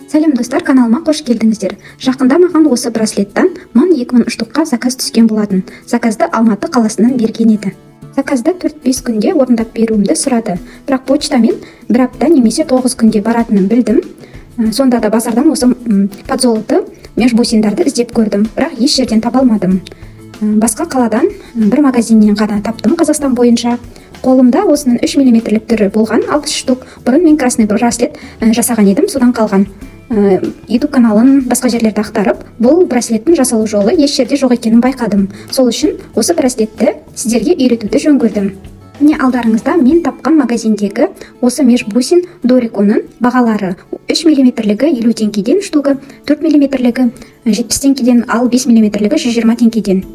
Сәлем достар, каналыма қош келдіңіздер. Жақында маған осы браслеттан 1000 штукқа заказ түскен болатын. Заказды Алматы қаласынан берген еді. Заказды 4-5 күнде орындап беруімді сұрады. Бірақ почтамен бір апта немесе 9 күнде баратынын білдім. Сонда да базардан осы подзолоты межбусиндарды іздеп көрдім, бірақ еш жерден таба алмадым. Басқа қаладан бір магазиннен ғана таптым Қазақстан бойынша. Қолымда осының 3 мм түрі болған 60 штук. Бұрын мен красный браслет жасаған едім, содан қалған. YouTube каналын басқа жерлерді ақтарып, бұл браслеттің жасалу жолы еш жерде жоқ екенін байқадым. Сол үшін осы браслетті сіздерге үйретуді жөн көрдім. Міне алдарыңызда мен тапқан магазиндегі осы межбусин Дориконың бағалары. 3 мм-лігі 50 теңгеден штугы, 4 мм-лігі 70 теңгеден, ал 5 мм-лігі 120 теңгеден.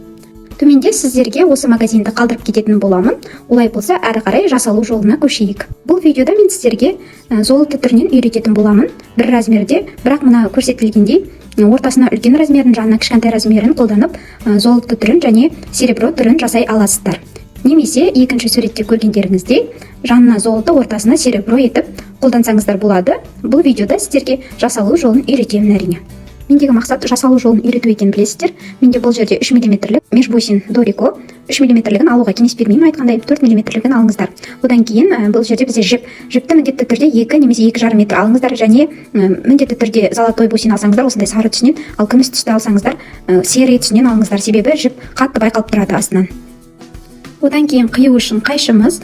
Төменде сіздерге осы магазинді қалдырып кететін боламын. Олай болса, әрі қарай жасалу жолына көшейік. Бұл видеода мен сіздерге золоты түрінен үйрететін боламын. Бір размерде, бірақ мына көрсетілгендей ортасына үлкен размерін, жанына кішкентай размерін қолданып, золоты түрін және серебро түрін жасай аласыздар. Немесе екінші суретте көргендеріңіздей, жанына золоты, ортасына серебро етіп қолдансаңыздар болады. Бұл видеода сіздерге жасалу жолын үйретемін әрине. Мендегі мақсат жасалу жолын үйрету екенін білесіздер. Менде бұл жерде 3 мм-лік межбусин Дорико, 3 мм-лігін алуға кеңес бермеймін, айтқандай 4 мм-лігін алыңыздар. Одан кейін бұл жерде бізде жіпті міндетті түрде 2 немесе 2,5 метр алыңыздар, және міндетті түрде золотой бусин алсаңыздар, осындай сары түсінен, ал күміс түсті алсаңыздар, серый түсінен алыңыздар, себебі жіп қатты байқалып тұрады астынан. Одан кейін қию үшін қайшымыз,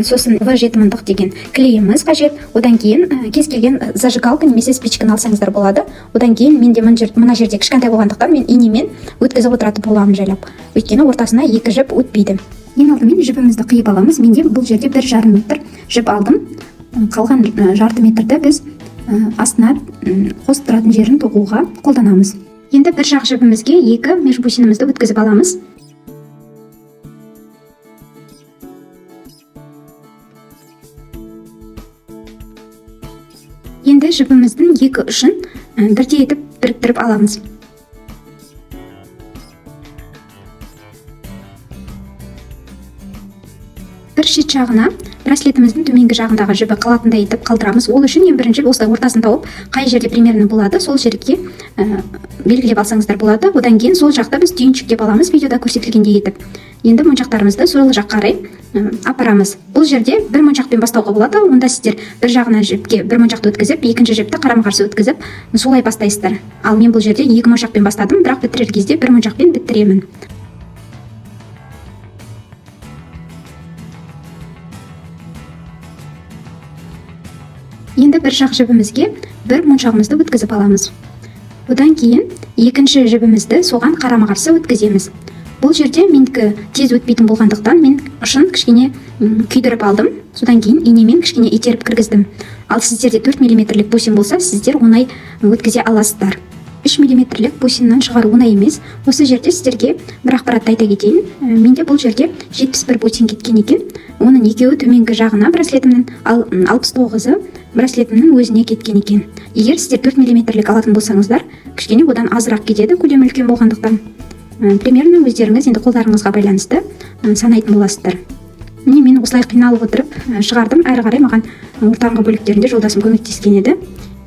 сосын V7 мыңдық деген клейіміз қажет. Одан кейін кез келген зажигалка немесе спичканы алсаңыздар болады. Одан кейін менде мына жерде кішкентай болғандықтан мен инемен өткізіп отыратын боламын жайлап. Өйткені ортасына 2 жіп өтпейді. Ең алдымен жібімізді қиып аламыз. Менде бұл жерде 1,5 метр жіп алдым. Қалған жарты метрді біз астына қосып тұратын жерін тоқуға қолданамыз. Енді бір жақ жібімізге 2 межбусинімізді өткізіп аламыз. Енді жібіміздің 2 ұшын бірдей етіп біріктіріп аламыз. Бір шет жағына браслетіміздің төменгі жағындағы жібі қалатындай етіп қалдырамыз. Ол үшін ең бірінші осылай ортасын тауып, қай жерде примерно болады, сол жерге белгілеп алсаңыздар болады. Одан кейін сол жақта біз түйіншіктеп аламыз, видеода көрсетілгендей етіп. Енді моншақтарымызды сол жаққа қарай апарамыз. Бұл жерде бір моншақпен бастауға болады. Онда сіздер бір жағына жіпке бір моншақты өткізіп, екінші жіпті қарама-қарсы өткізіп, солай бастайсыздар. Ал мен бұл жерде 2 моншақпен бастадым, бірақ бітірер кезде бір моншақпен бітіремін. Енді бір жақ жібімізге бір моншағымызды өткізіп аламыз. Одан кейін екінші жібімізді соған қарама-қарсы өткіземіз. Бұл жерде менікі тез өтпейтін болғандықтан мен ұшын кішкене күйдіріп алдым. Содан кейін инемен кішкене итеріп кіргіздім. Ал сіздерде 4 мм-лік бусин болса, сіздер оңай өткізе аласыздар. 3 мм-лік бусиннан шығару оңай емес. Осы жерде сіздерге бір ақпаратты айта кетейін. Менде бұл жерде 71 бусин кеткен екен. Оның 2-і төменгі жағына браслетімнің, ал 69-ы браслетімнің өзіне кеткен екен. Егер сіздер 4 мм-лік алатын болсаңыздар, кішкене одан азырақ кетеді, көлемі үлкен болғандықтан. Примерно өздеріңіз енді қолдарыңызға байланысты санайтын боласыздар. Міне мен осылай қиналып отырып шығардым. Әрі қарай маған ортаңғы бөліктерінде жолдасым көмектескен еді.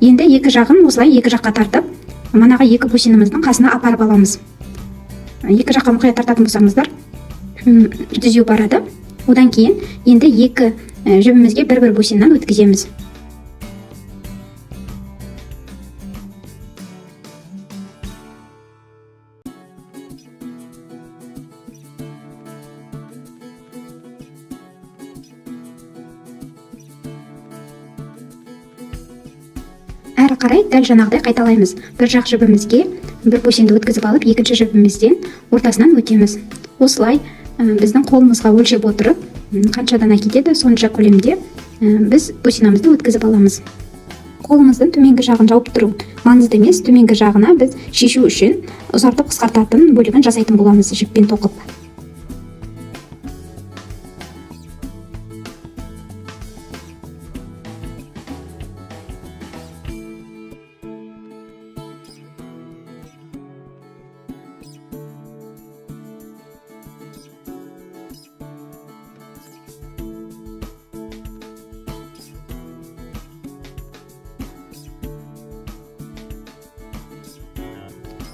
Енді екі жағын осылай екі жаққа тартып, манаға 2 бусиніміздің қасына апарып аламыз. Екі жаққа мұқият тартатын болсаңыздар, түзеу барады. Одан кейін енді 2 жібімізге бір бусиннан өткіземіз. Әрі қарай дәл жаңағыдай қайталаймыз. Бір жақ жібімізге бір бусинді өткізіп алып, екінші жібімізден ортасынан өтеміз. Осылай біздің қолымызға өлшеп отырып, қаншадан кетеді, сонша көлемде біз бусинамызды өткізіп аламыз. Қолымыздың төменгі жағын жауып тұру маңызды емес, төменгі жағына біз шешу үшін ұзартып қысқартатын бөлігін жасайтын боламыз жіппен тоқып.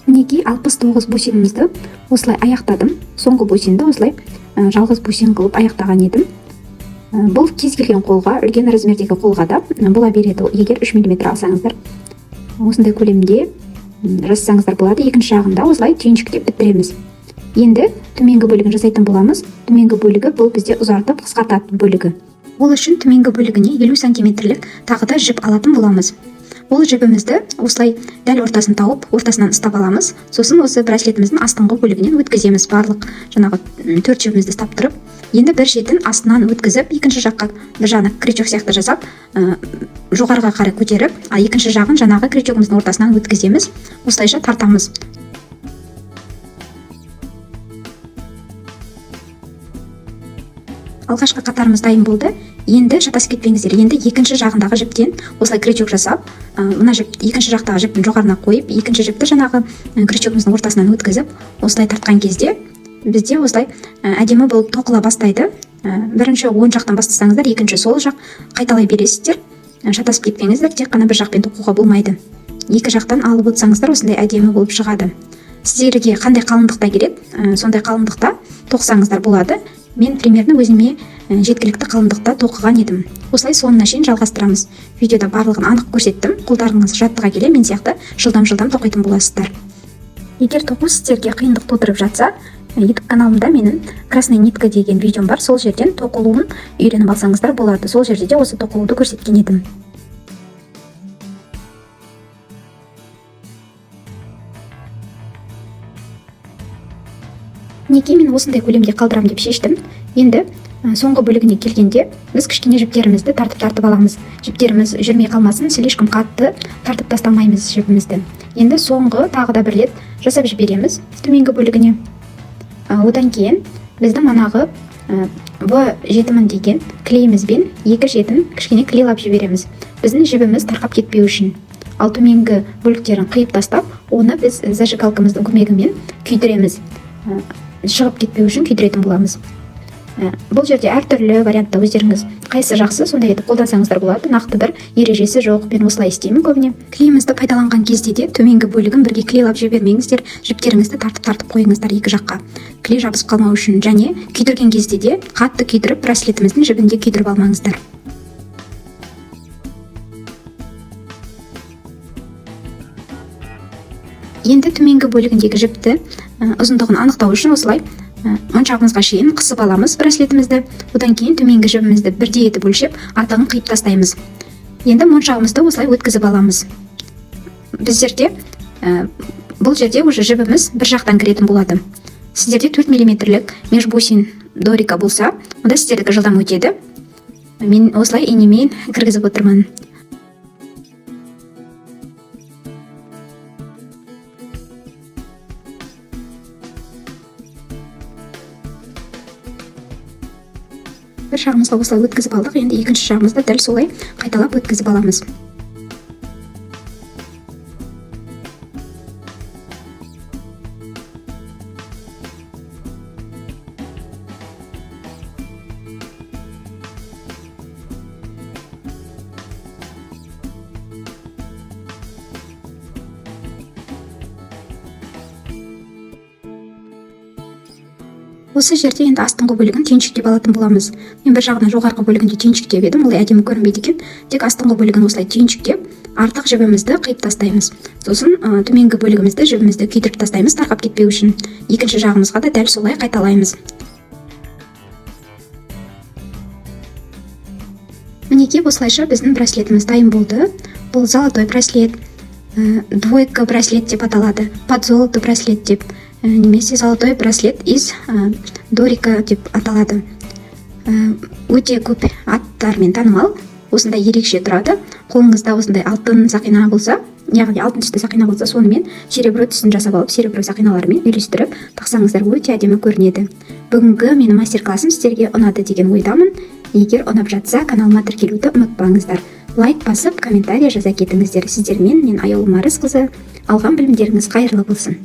Мінекей 69 бусинімізді осылай аяқтадым. Соңғы бусинді осылай жалғыз бусин қылып аяқтаған едім. Бұл кез келген қолға, үлкен размердегі қолға да бола береді. Егер 3 мм алсаңыздар, осындай көлемде жасасаңыздар болады. Екінші жағында осылай түйіншіктеп бітіреміз. Енді төменгі бөлігін жасайтын боламыз. Төменгі бөлігі бұл бізде ұзартып қысқартатын бөлігі. Ол үшін төменгі бөлігіне 50 см тағы да жіп алатын боламыз. Ол жібімізді осылай дәл ортасын тауып, ортасынан ұстап аламыз. Сосын осы браслетіміздің астыңғы бөлігінен өткіземіз. Барлық жаңағы 4 жібімізді ұстап тұрып, енді бір шетін астынан өткізіп, екінші жаққа бір жағына крючок сияқты жасап, жоғарыға қарай көтеріп, ал екінші жағын жаңағы крючогымыздың ортасынан өткіземіз. Осылайша тартамыз. Алғашқы қатарымыз дайын болды. Енді шатасып кетпеңіздер. Енді екінші жағындағы жіптен осылай крючок жасап, мына жіп екінші жақтағы жіптің жоғарына қойып, екінші жіпті жаңағы крючогымыздың ортасынан өткізіп, осылай тартқан кезде бізде осылай әдемі болып тоқыла бастайды. Бірінші оң жақтан бастасаңыздар, екінші сол жақ қайталай бересіздер. Шатасып кетпеңіздер, тек қана бір жақпен тоқуға болмайды. Екі жақтан алып отырсаңыздар, осындай әдемі болып шығады. Сіздерге қандай қалыңдықта келеді, сондай қалыңдықта тоқсаңыздар болады. Мен примерно өзіме жеткілікті қалыңдықта тоқыған едім. Осылай соңына шейін жалғастырамыз. Видеода барлығын анық көрсеттім. Қолдарыңыз жаттыға келе мен сияқты жылдам тоқитын боласыздар. Егер тоқу сіздерге қиындық тудырып жатса, YouTube каналымда менің красная нитка деген видеом бар. Сол жерден тоқылуын үйреніп алсаңыздар болады. Сол жерде де осы тоқылуды көрсеткен едім. Неге мен осындай көлемде қалдырам деп шештім. Енді соңғы бөлігіне келгенде біз кішкене жіптерімізді тартып аламыз. Жіптеріміз жүрмей қалмасын, слишком қатты тартып тастамаймыз жіпімізді. Енді соңғы тағы да бір рет жасап жібереміз төменгі бөлігіне. Одан кейін біздің манағы V7 деген клейімізбен екі жетін кішкене клейлап жібереміз. Біздің жібіміз тарқап кетпеу үшін. Ал төменгі бөліктерін қиып тастап, оны біз зажигалкамыздың көмегімен күйдіреміз. Шығып кетпеу үшін күйдіретін боламыз. Бұл жерде әртүрлі вариантта өздеріңіз қайсы жақсы, сондай етіп қолдансаңыздар болады. Нақты бір ережесі жоқ. Мен осылай істеймін көбіне. Клейімізді пайдаланған кезде де төменгі бөлігін бірге клейлап жібермеңіздер. Жіптеріңізді тартып қойыңыздар екі жаққа. Клей жабысып қалмау үшін, және күйдірген кезде де қатты күйдіріп, браслетіміздің жібінде күйдіріп алмаңыздар. Енді төменгі бөлігіндегі жіпті ұзындығын анықтау үшін осылай моншағымызға шейін қысып аламыз браслетімізді. Одан кейін төменгі жібімізді бірдей етіп өлшеп, артығын қиып тастаймыз. Енді моншағымызды осылай өткізіп аламыз. Біздерде бұл жерде уже жібіміз бір жақтан кіретін болады. Сіздерде 4 мм-лік межбусин дорика болса, онда сіздердікі жылдам өтеді. Мен осылай инемен кіргізіп отырмын. Бір жағымызға осылай өткізіп алдық. Енді екінші жағымызды дәл солай қайталап өткізіп аламыз. Осы жерде енді астыңғы бөлігін түйіншіктеп алатын боламыз. Мен бір жағынан жоғарғы бөлігінде түйіншіктеп едім, олай әдемі көрінбейді екен. Тек астыңғы бөлігін осылай түйіншіктеп, артық жібімізді қиып тастаймыз. Сосын төменгі бөлігімізді жібімізді күйдіріп тастаймыз, тарқап кетпеу үшін. Екінші жағымызға да дәл солай қайталаймыз. Мінекей осылайша біздің браслетіміз дайын болды. Бұл золотой браслет, двойка браслет деп аталады, под золото браслет деп, немесе золотой браслет из дорика деп аталады. Өте көп аттармен танымал, осындай ерекше тұрады. Қолыңызда осындай алтын сақина болса, яғни алтын түсті сақина болса, сонымен серебро түсін жасап алып, серебро сақиналарымен үйлестіріп тақсаңыздар өте әдемі көрінеді. Бүгінгі менің мастер-классым сіздерге ұнады деген ойдамын. Егер ұнап жатса, каналыма тіркелуді ұмытпаңыздар. Лайк басып, комментария жаза кетіңіздер. Сіздермен мен Аяулым Арысқызы. Алған білімдеріңіз қайырлы болсын.